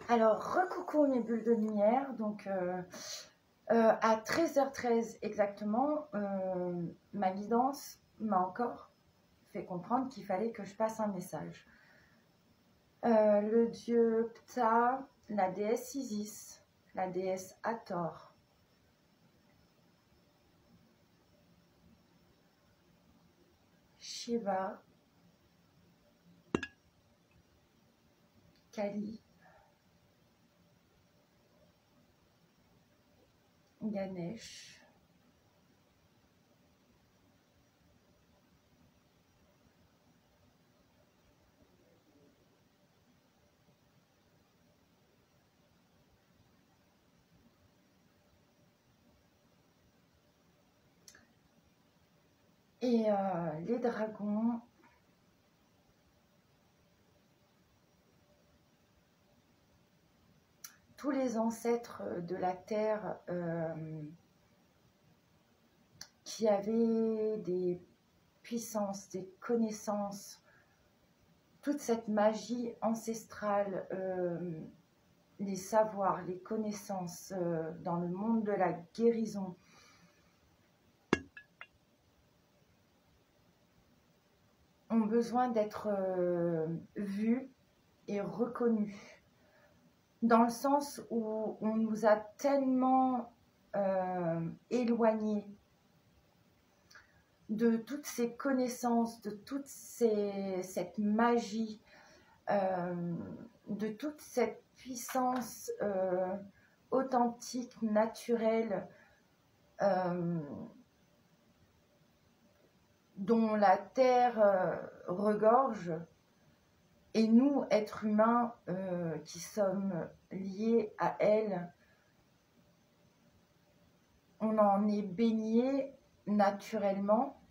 Alors, recoucou mes bulles de lumière. Donc, à 13h13 exactement, ma guidance m'a encore fait comprendre qu'il fallait que je passe un message. Le dieu Ptah, la déesse Isis, la déesse Hathor, Shiva, Kali, Ganesh, et les dragons, tous les ancêtres de la terre qui avaient des puissances, des connaissances, toute cette magie ancestrale, les savoirs, les connaissances dans le monde de la guérison, ont besoin d'être vus et reconnus, dans le sens où on nous a tellement éloignés de toutes ces connaissances, de toute cette magie, de toute cette puissance authentique, naturelle, dont la terre regorge, et nous, êtres humains qui sommes liés à elle, on en est baigné naturellement,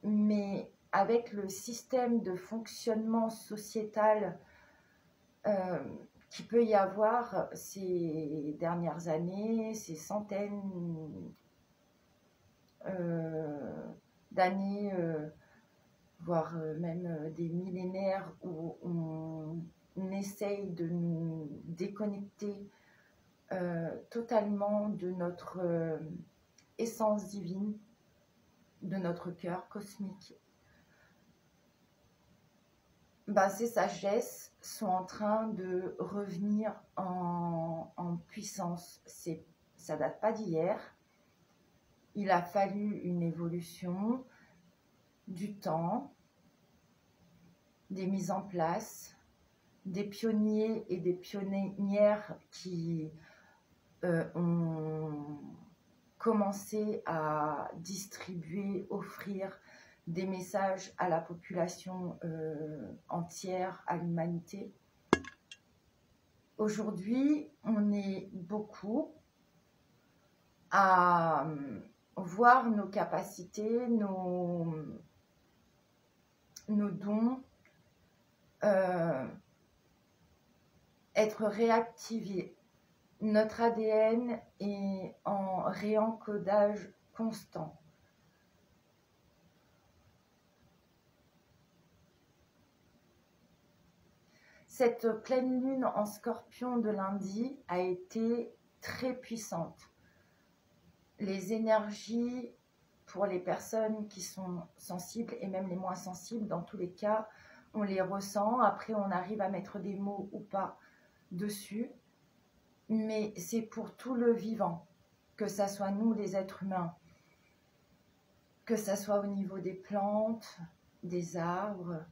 mais avec le système de fonctionnement sociétal qu'il peut y avoir ces dernières années, ces centaines d'années, voire même des millénaires, où on essaye de nous déconnecter totalement de notre essence divine, de notre cœur cosmique. Ces sagesses sont en train de revenir en puissance. Ça date pas d'hier. Il a fallu une évolution, du temps, des mises en place, des pionniers et des pionnières qui ont commencé à distribuer, offrir des messages à la population entière, à l'humanité. Aujourd'hui, on est beaucoup à voir nos capacités, nos dons être réactivés. Notre ADN est en réencodage constant. Cette pleine lune en Scorpion de lundi a été très puissante. Les énergies, pour les personnes qui sont sensibles et même les moins sensibles, dans tous les cas, on les ressent. Après, on arrive à mettre des mots ou pas dessus. Mais c'est pour tout le vivant, que ça soit nous les êtres humains, que ça soit au niveau des plantes, des arbres,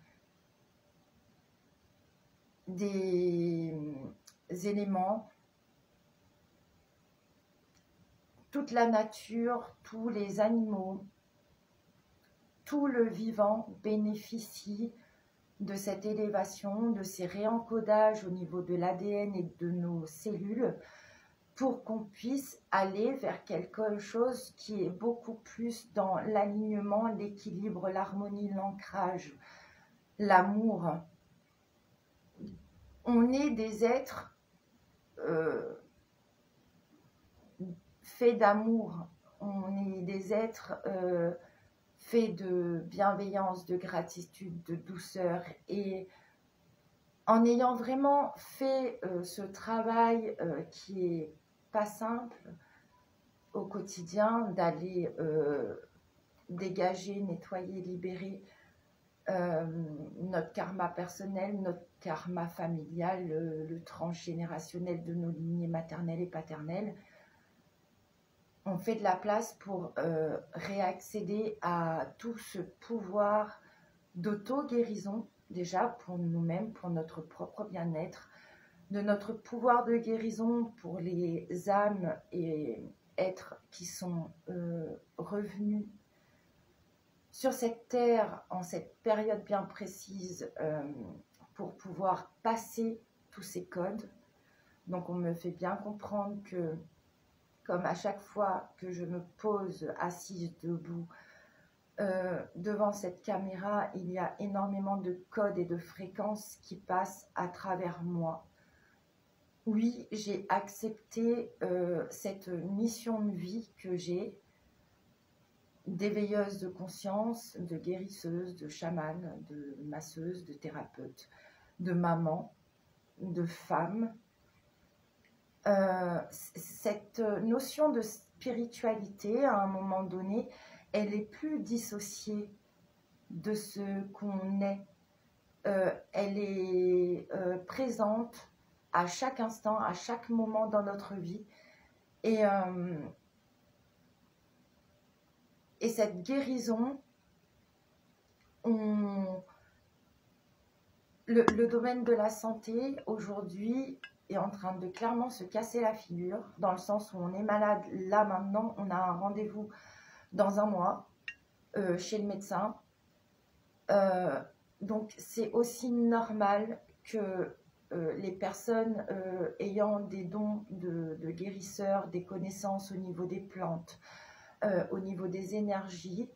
des éléments, toute la nature, tous les animaux, tout le vivant bénéficie de cette élévation, de ces réencodages au niveau de l'ADN et de nos cellules, pour qu'on puisse aller vers quelque chose qui est beaucoup plus dans l'alignement, l'équilibre, l'harmonie, l'ancrage, l'amour. On est des êtres faits d'amour, on est des êtres faits de bienveillance, de gratitude, de douceur, et En ayant vraiment fait ce travail qui est pas simple au quotidien, d'aller dégager, nettoyer, libérer notre karma personnel, notre karma familial, le transgénérationnel de nos lignées maternelles et paternelles, on fait de la place pour réaccéder à tout ce pouvoir d'auto-guérison, déjà pour nous-mêmes, pour notre propre bien-être, de notre pouvoir de guérison pour les âmes et êtres qui sont revenus sur cette terre en cette période bien précise pour pouvoir passer tous ces codes. Donc on me fait bien comprendre que, comme à chaque fois que je me pose assise debout devant cette caméra, il y a énormément de codes et de fréquences qui passent à travers moi. Oui, j'ai accepté cette mission de vie que j'ai, d'éveilleuse de conscience, de guérisseuse, de chamane, de masseuse, de thérapeute, de maman, de femme. Cette notion de spiritualité, à un moment donné, elle est plus dissociée de ce qu'on est. Elle est présente à chaque instant, à chaque moment dans notre vie. Et cette guérison, le domaine de la santé aujourd'hui est en train de clairement se casser la figure, dans le sens où on est malade là maintenant, on a un rendez-vous dans un mois chez le médecin. Donc c'est aussi normal que les personnes ayant des dons de guérisseurs, des connaissances au niveau des plantes, au niveau des énergies,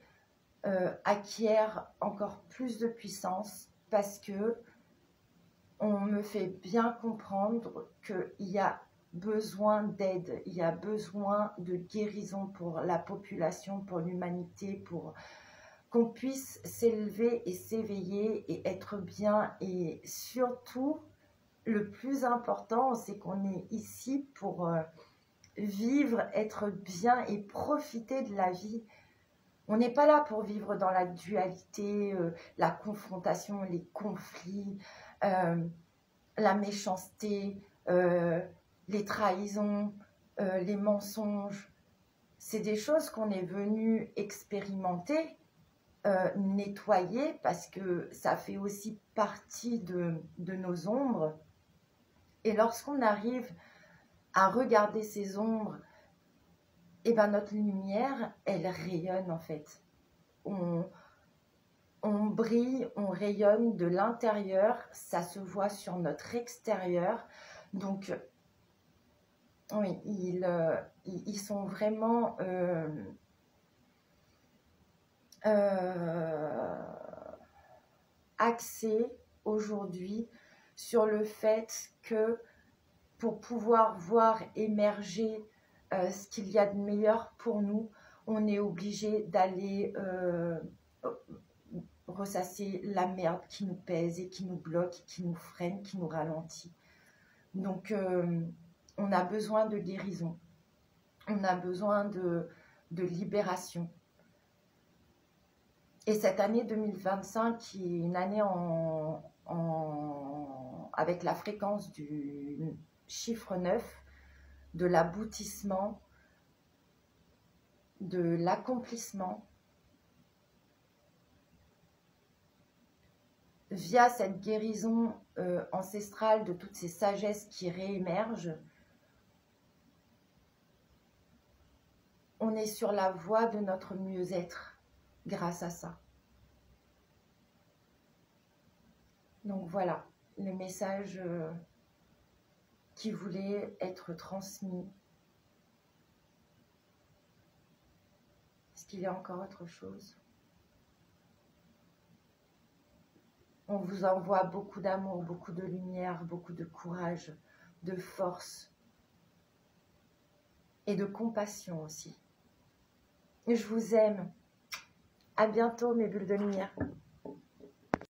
acquièrent encore plus de puissance, parce que on me fait bien comprendre qu'il y a besoin d'aide, il y a besoin de guérison pour la population, pour l'humanité, pour qu'on puisse s'élever et s'éveiller et être bien. Et surtout, le plus important, c'est qu'on est ici pour vivre, être bien et profiter de la vie. On n'est pas là pour vivre dans la dualité, la confrontation, les conflits, la méchanceté, les trahisons, les mensonges. C'est des choses qu'on est venu expérimenter, nettoyer, parce que ça fait aussi partie de nos ombres. Et lorsqu'on arrive à regarder ces ombres, et ben notre lumière, elle rayonne en fait. On brille, on rayonne de l'intérieur, ça se voit sur notre extérieur. Donc, oui, ils sont vraiment axés aujourd'hui sur le fait que pour pouvoir voir émerger ce qu'il y a de meilleur pour nous, on est obligé d'aller ressasser la merde qui nous pèse et qui nous bloque, qui nous freine, qui nous ralentit. Donc, on a besoin de guérison, on a besoin de libération. Et cette année 2025, qui est une année avec la fréquence du chiffre 9, de l'aboutissement, de l'accomplissement, via cette guérison ancestrale de toutes ces sagesses qui réémergent, on est sur la voie de notre mieux-être grâce à ça. Donc voilà, le message qui voulait être transmis. Est-ce qu'il y a encore autre chose ? On vous envoie beaucoup d'amour, beaucoup de lumière, beaucoup de courage, de force et de compassion aussi. Je vous aime. À bientôt mes bulles de lumière.